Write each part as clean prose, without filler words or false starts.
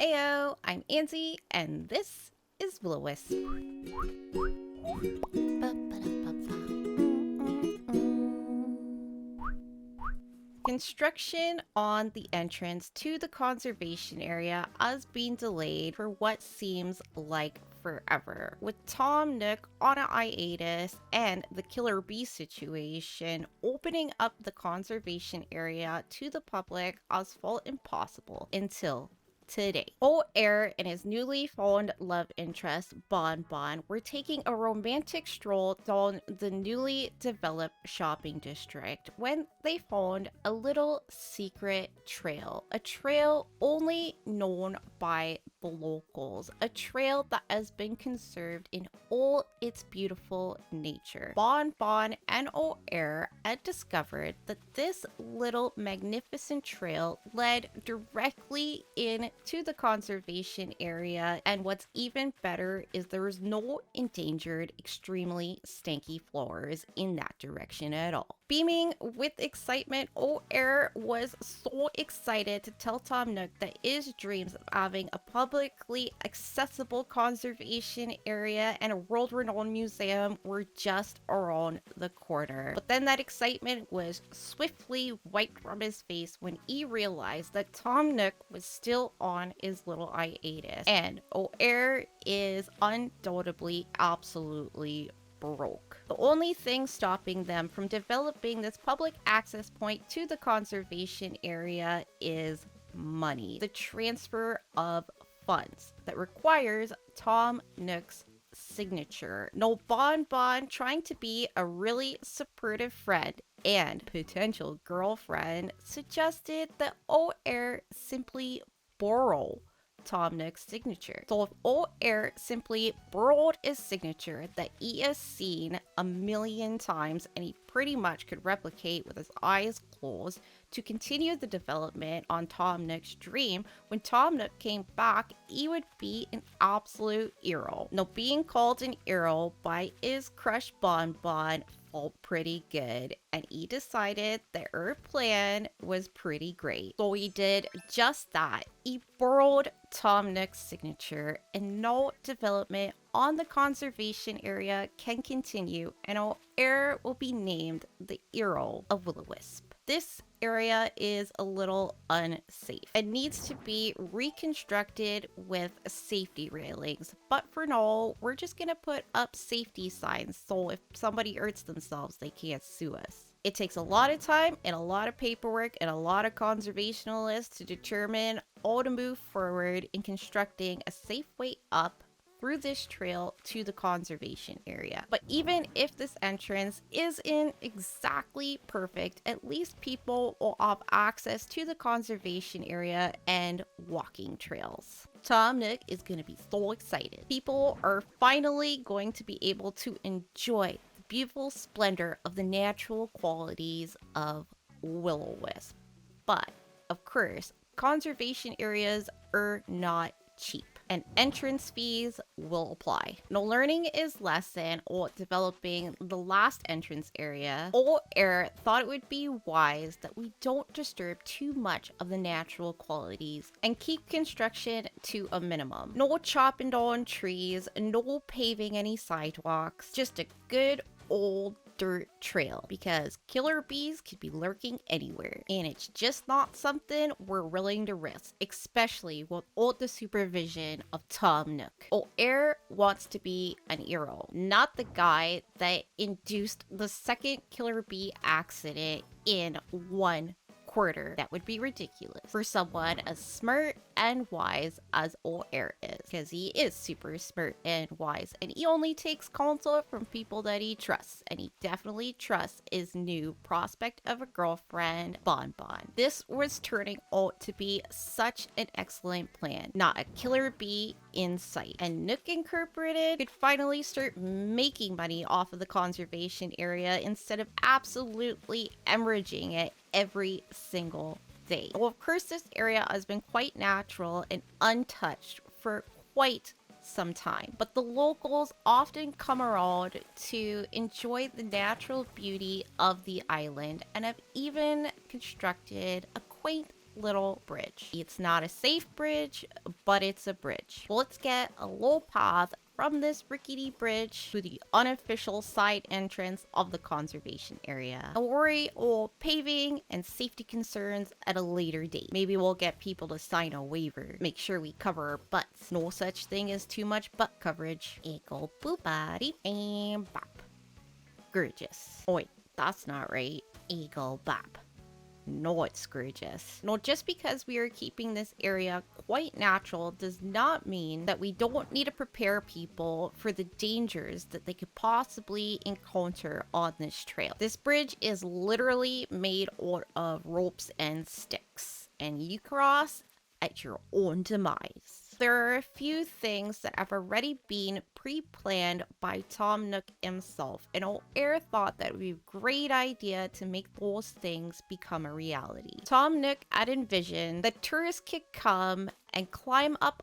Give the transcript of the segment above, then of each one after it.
Ayo, I'm Angie, and this is Willo'Wisp. Construction on the entrance to the conservation area has been delayed for what seems like forever. With Tom Nook on a hiatus and the killer bee situation, opening up the conservation area to the public has felt impossible until today. Air and his newly found love interest, Bon Bon, were taking a romantic stroll down the newly developed shopping district when they found a little secret trail. A trail only known by the locals. A trail that has been conserved in all its beautiful nature. Bon Bon and Air had discovered that this little magnificent trail led directly into the conservation area, and what's even better is there is no endangered, extremely stanky flowers in that direction at all. Beaming with excitement, Air was so excited to tell Tom Nook that his dreams of having a publicly accessible conservation area and a world-renowned museum were just around the corner. But then that excitement was swiftly wiped from his face when he realized that Tom Nook was still on his little hiatus, and Air is undoubtedly absolutely broke. The only thing stopping them from developing this public access point to the conservation area is money. The transfer of funds that requires Tom Nook's signature. No, Bon Bon, trying to be a really supportive friend and potential girlfriend, suggested that Air simply borrow Tom Nook's signature. So if Air simply borrowed his signature that he has seen a million times and he pretty much could replicate with his eyes closed to continue the development on Tom Nook's dream, when Tom Nook came back, he would be an absolute hero. Now, being called an hero by his crush Bon Bon felt pretty good, and he decided that her plan was pretty great. So he did just that. He borrowed Tom Nook's signature, and no development on the conservation area can continue, and Air will be named the hero of Willo'Wisp. This area is a little unsafe. It needs to be reconstructed with safety railings, but for now, we're just gonna put up safety signs so if somebody hurts themselves, they can't sue us. It takes a lot of time and a lot of paperwork and a lot of conservationists to determine how to move forward in constructing a safe way up through this trail to the conservation area. But even if this entrance isn't exactly perfect, at least people will have access to the conservation area and walking trails. Tom Nook is going to be so excited. People are finally going to be able to enjoy the beautiful splendor of the natural qualities of Willo'Wisp. But, of course, conservation areas are not cheap, and entrance fees will apply. No learning is lesson or developing the last entrance area. Air thought it would be wise that we don't disturb too much of the natural qualities and keep construction to a minimum. No chopping down trees, no paving any sidewalks, just a good old dirt trail, because killer bees could be lurking anywhere, and it's just not something we're willing to risk, especially without the supervision of Tom Nook. Air wants to be an hero, not the guy that induced the second killer bee accident in one quarter. That would be ridiculous for someone as smart and wise as Air is, because he is super smart and wise, and he only takes counsel from people that he trusts, and he definitely trusts his new prospect of a girlfriend, Bon Bon. This was turning out to be such an excellent plan. Not a killer bee in sight, and Nook Incorporated could finally start making money off of the conservation area instead of absolutely hemorrhaging it every single day. Well, of course, this area has been quite natural and untouched for quite some time, but the locals often come around to enjoy the natural beauty of the island and have even constructed a quaint little bridge. It's not a safe bridge, but it's a bridge. So let's get a little path from this rickety bridge to the unofficial side entrance of the conservation area. Don't worry, all paving and safety concerns at a later date. Maybe we'll get people to sign a waiver. Make sure we cover our butts. No such thing as too much butt coverage. Eagle boopity and bop. Gorgeous. Oh wait, that's not right. Eagle bop. No, it's gorgeous. No, just because we are keeping this area quite natural does not mean that we don't need to prepare people for the dangers that they could possibly encounter on this trail. This bridge is literally made out of ropes and sticks, and you cross at your own demise. There are a few things that have already been pre-planned by Tom Nook himself, and O'Air thought that it would be a great idea to make those things become a reality. Tom Nook had envisioned that tourists could come and climb up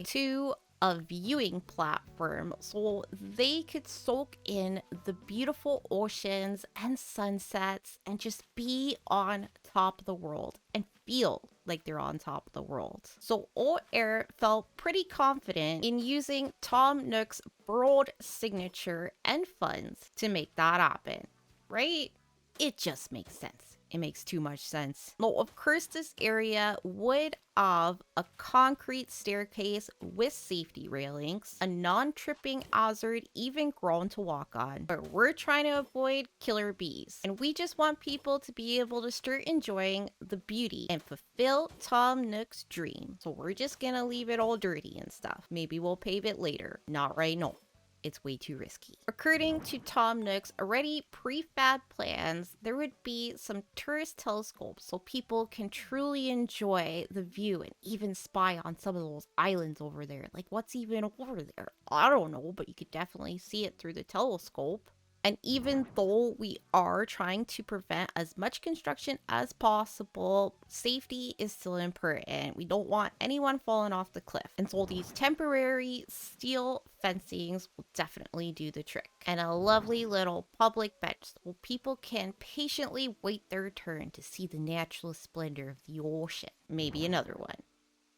to a viewing platform so they could soak in the beautiful oceans and sunsets and just be on top of the world and feel like they're on top of the world. So O'Air felt pretty confident in using Tom Nook's broad signature and funds to make that happen, right? It just makes sense. It makes too much sense. Now, of course, this area would have a concrete staircase with safety railings, a non-tripping hazard, even ground to walk on. But we're trying to avoid killer bees. And we just want people to be able to start enjoying the beauty and fulfill Tom Nook's dream. So we're just gonna leave it all dirty and stuff. Maybe we'll pave it later. Not right now. It's way too risky. According to Tom Nook's already prefab plans, there would be some tourist telescopes so people can truly enjoy the view and even spy on some of those islands over there. Like, what's even over there? I don't know, but you could definitely see it through the telescope. And even though we are trying to prevent as much construction as possible, safety is still important. We don't want anyone falling off the cliff. And so these temporary steel fencings will definitely do the trick. And a lovely little public bench so people can patiently wait their turn to see the natural splendor of the ocean. Maybe another one.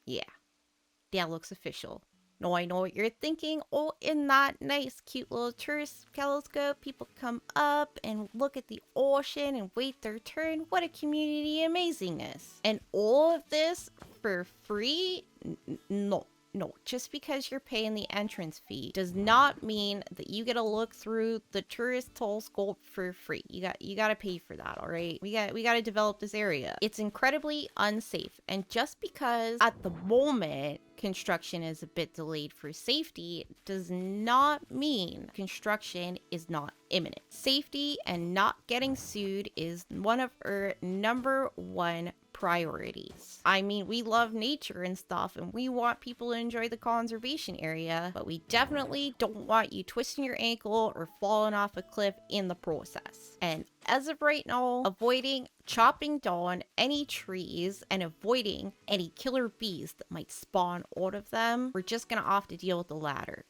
Yeah, that looks official. No, I know what you're thinking. Oh, in that nice, cute little tourist telescope, people come up and look at the ocean and wait their turn. What a community amazingness. And all of this for free? No. No, just because you're paying the entrance fee does not mean that you get to look through the tourist telescope for free. You got to pay for that, all right? We got to develop this area. It's incredibly unsafe, and just because at the moment construction is a bit delayed for safety does not mean construction is not imminent. Safety and not getting sued is one of our #1 priorities. I mean, we love nature and stuff, and we want people to enjoy the conservation area, but we definitely don't want you twisting your ankle or falling off a cliff in the process. And as of right now, avoiding chopping down any trees and avoiding any killer bees that might spawn out of them, we're just gonna have to deal with the latter.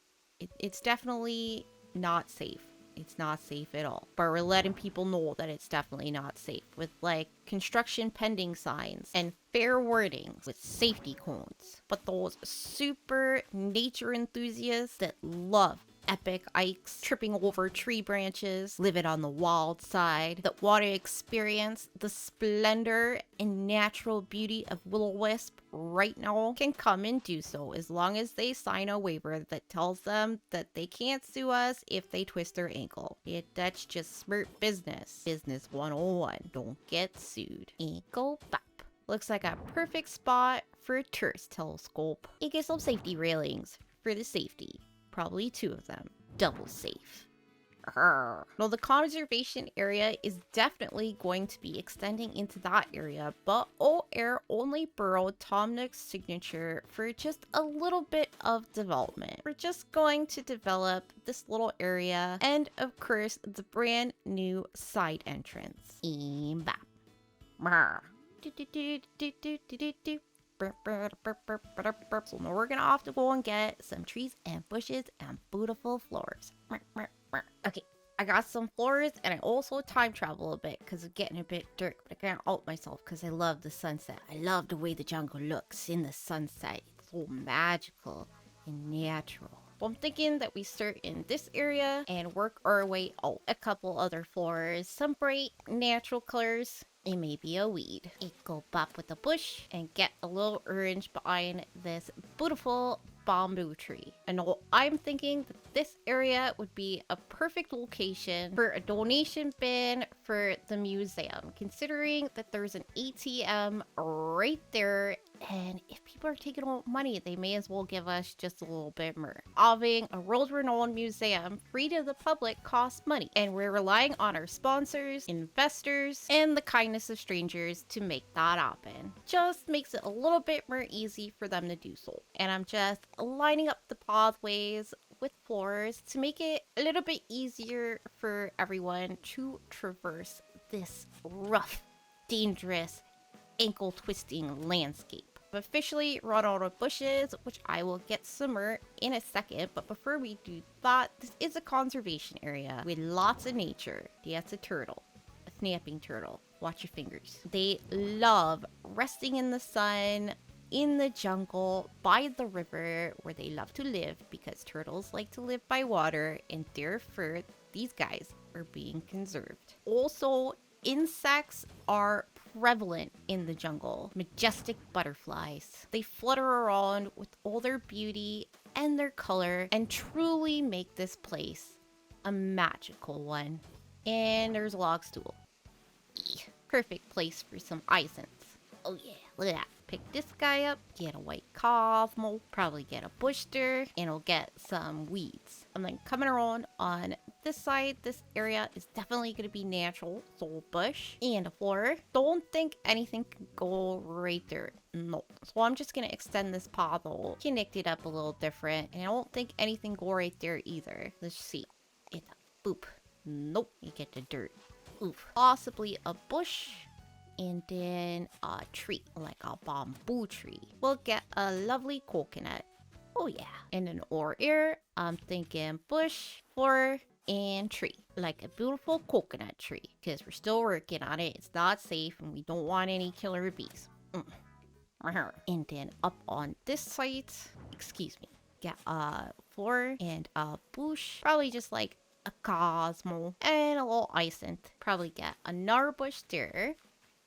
It's definitely not safe. It's not safe at all. But we're letting people know that it's definitely not safe with like construction pending signs and fair warnings with safety cones. But those super nature enthusiasts that love epic hikes, tripping over tree branches, living on the wild side, that want to experience the splendor and natural beauty of Willo'Wisp right now can come and do so as long as they sign a waiver that tells them that they can't sue us if they twist their ankle. That's just smart business. Business 101. Don't get sued. Ankle bop. Looks like a perfect spot for a tourist telescope. You get some safety railings for the safety. Probably 2 of them. Double safe. Now, the conservation area is definitely going to be extending into that area, but O'Air only borrowed Tom Nook's signature for just a little bit of development. We're just going to develop this little area and, of course, the brand new side entrance. Bap. So now we're gonna have to go and get some trees and bushes and beautiful flowers. Okay, I got some flowers and I also time travel a bit because it's getting a bit dark, but I can't out myself because I love the sunset. I love the way the jungle looks in the sunset. It's so magical and natural. So I'm thinking that we start in this area and work our way out. A couple other floors, some bright natural colors, and maybe a weed. It go bop with a bush and get a little orange behind this beautiful bamboo tree. And I'm thinking that this area would be a perfect location for a donation bin for the museum, considering that there's an ATM right there. And if people are taking out money, they may as well give us just a little bit more. Having a world-renowned museum free to the public costs money, and we're relying on our sponsors, investors, and the kindness of strangers to make that happen. Just makes it a little bit more easy for them to do so. And I'm just lining up the pathways with floors to make it a little bit easier for everyone to traverse this rough, dangerous, ankle twisting landscape. I've officially run out of bushes, which I will get some more in a second, but before we do that, this is a conservation area with lots of nature. That's a turtle, a snapping turtle. Watch your fingers. They love resting in the sun, in the jungle, by the river where they love to live, because turtles like to live by water, and therefore these guys are being conserved. Also, insects are prevalent in the jungle. Majestic butterflies. They flutter around with all their beauty and their color and truly make this place a magical one. And there's a log stool. Perfect place for some hyacinths. Oh yeah, look at that. Pick this guy up, get a white cosmo, probably get a bush there, and we'll get some weeds. And then coming around on this side, this area is definitely going to be natural. So bush and a floor. Don't think anything can go right there. No. So I'm just going to extend this path out, connect it up a little different, and I don't think anything go right there either. Let's see. It, boop. Nope. You get the dirt. Oof. Possibly a bush. And then a tree, like a bamboo tree. We'll get a lovely coconut. Oh yeah. And then over here, I'm thinking bush, floor, and tree. Like a beautiful coconut tree. Because we're still working on it. It's not safe and we don't want any killer bees. And then up on this side, excuse me, get a floor and a bush. Probably just like a cosmo and a little hyacinth. Probably get another bush there.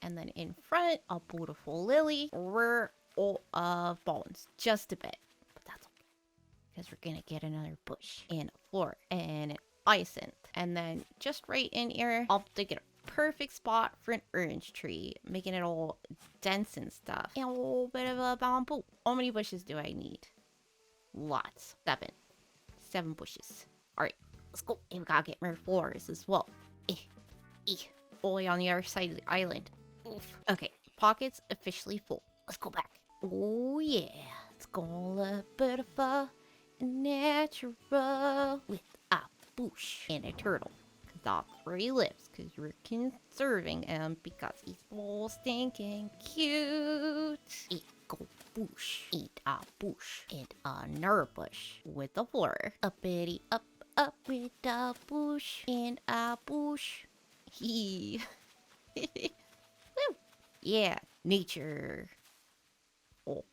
And then in front, a beautiful lily. We're all of bones, just a bit. But that's okay, because we're going to get another bush and a floor and an hyacinth. And then just right in here, I'll dig a perfect spot for an orange tree, making it all dense and stuff. And a little bit of a bamboo. How many bushes do I need? Lots. 7. 7 bushes. All right, let's go. And we gotta get more floors as well. Only on the other side of the island. Oof. Okay, pockets officially full. Let's go back. Oh yeah, it's gonna be beautiful and natural with a bush and a turtle. Cause that's where he lives, cause we're conserving him because he's so stinking cute. It go bush and a bush and another bush with a floor. Uppity up with a bush and a bush. Yeah, nature. Oh,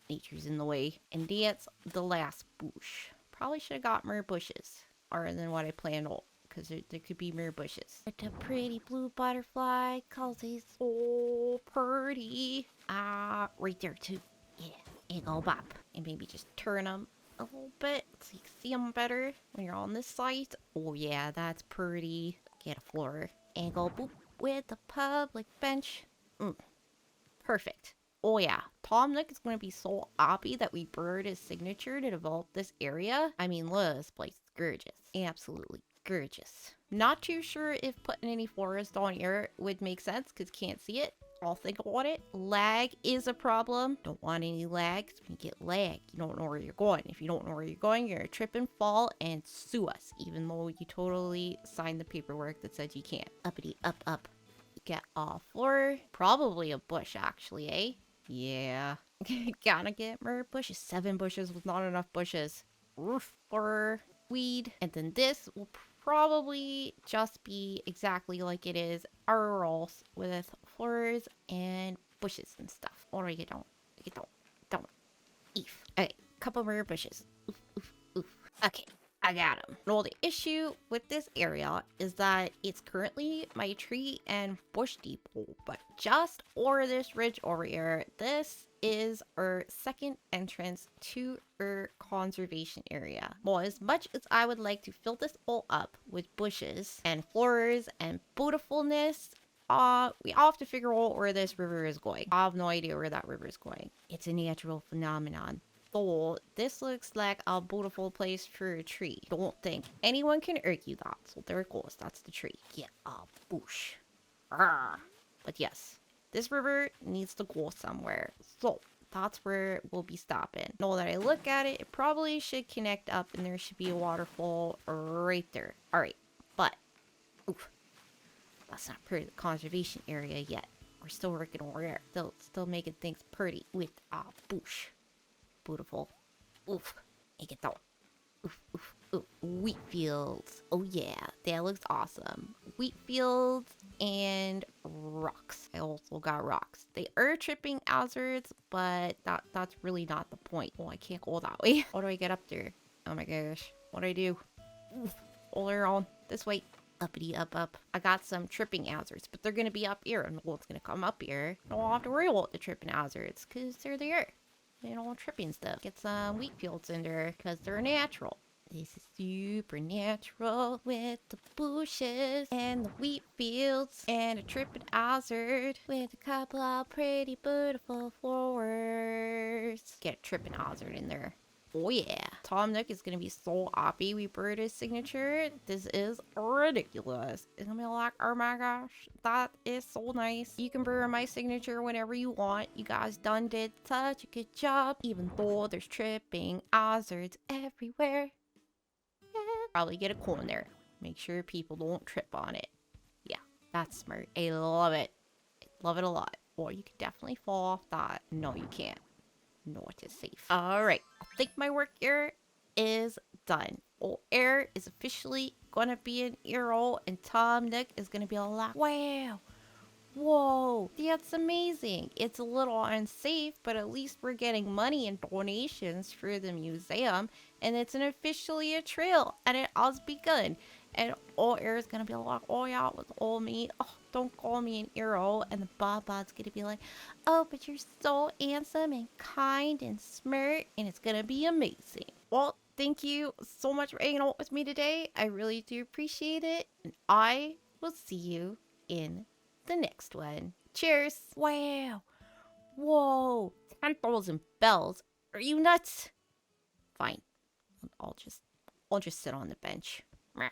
nature's in the way. And that's the last bush. Probably should have got more bushes. Or than what I planned on. Because there could be more bushes. But a pretty blue butterfly. Cause he's so pretty. Right there too. Yeah, and go bop. And maybe just turn them a little bit so you can see them better when you're on this side. Oh yeah, that's pretty. Get a floor. And go boop. With the public bench. Perfect. Oh yeah, Tom Nook is going to be so happy that we burned his signature to develop this area. I mean, look, this place is gorgeous. Absolutely gorgeous. Not too sure if putting any forest on here would make sense because can't see it. I'll think about it. Lag is a problem. Don't want any lag. When you get lag, you don't know where you're going. If you don't know where you're going, you're gonna trip and fall and sue us, even though you totally signed the paperwork that said you can't. Uppity up up. Get a floor. Probably a bush, actually, eh? Yeah. Gotta get more bushes. 7 bushes was not enough bushes. Roof or weed. And then this will probably just be exactly like it is our else with flowers and bushes and stuff. Or you don't. Eef. Okay, couple more bushes. Oof, oof, oof. Okay, I got them. Well, the issue with this area is that it's currently my tree and bush depot, but just over this ridge over here, this is our second entrance to our conservation area. Well, as much as I would like to fill this all up with bushes and flowers and beautifulness, we all have to figure out where this river is going. I have no idea where that river is going. It's a natural phenomenon. So this looks like a beautiful place for a tree. Don't think anyone can argue that. So there it goes. That's the tree. Get a bush. Arrgh. But yes, this river needs to go somewhere. So that's where we'll be stopping. Now that I look at it, it probably should connect up and there should be a waterfall right there. All right, but oof, that's not part of the conservation area yet. We're still working over there. Still making things pretty with a bush. Beautiful. Oof. Make it down. Oof, oof, oof. Wheat fields. Oh yeah, that looks awesome. Wheat fields and rocks. I also got rocks. They are tripping hazards, but that's really not the point. Oh, I can't go that way. How do I get up there? Oh my gosh. What do I do? Oof. All around. This way. Uppity up. I got some tripping hazards, but they're gonna be up here, and well, it's gonna come up here. I don't have to worry about the tripping hazards, because they're there. You know, tripping stuff. Get some wheat fields in there, because they're natural. This is super natural with the bushes and the wheat fields and a tripping hazard with a couple of pretty beautiful flowers. Get a tripping hazard in there. Oh yeah. Tom Nook is going to be so happy we buried his signature. This is ridiculous. It's going to be like, oh my gosh, that is so nice. You can bury my signature whenever you want. You guys done did such a good job. Even though there's tripping hazards everywhere. Yeah. Probably get a cone there. Make sure people don't trip on it. Yeah, that's smart. I love it. I love it a lot. Or you could definitely fall off that. No, you can't. No, it is safe. Alright, I think my work here is done. Old Air is officially gonna be an hero, and Tom Nook is gonna be like, wow, whoa, that's amazing. It's a little unsafe, but at least we're getting money and donations for the museum, and it's an officially a trail, and it has begun. And Old Air is gonna be like, oh yeah, it was all me. Oh, don't call me an hero. And the Bob's gonna be like, oh, but you're so handsome and kind and smart, and it's gonna be amazing. Well, thank you so much for hanging out with me today. I really do appreciate it, and I will see you in the next one. Cheers. Wow. Whoa. 10,000 bells. Are you nuts? Fine. I'll just sit on the bench. Meh.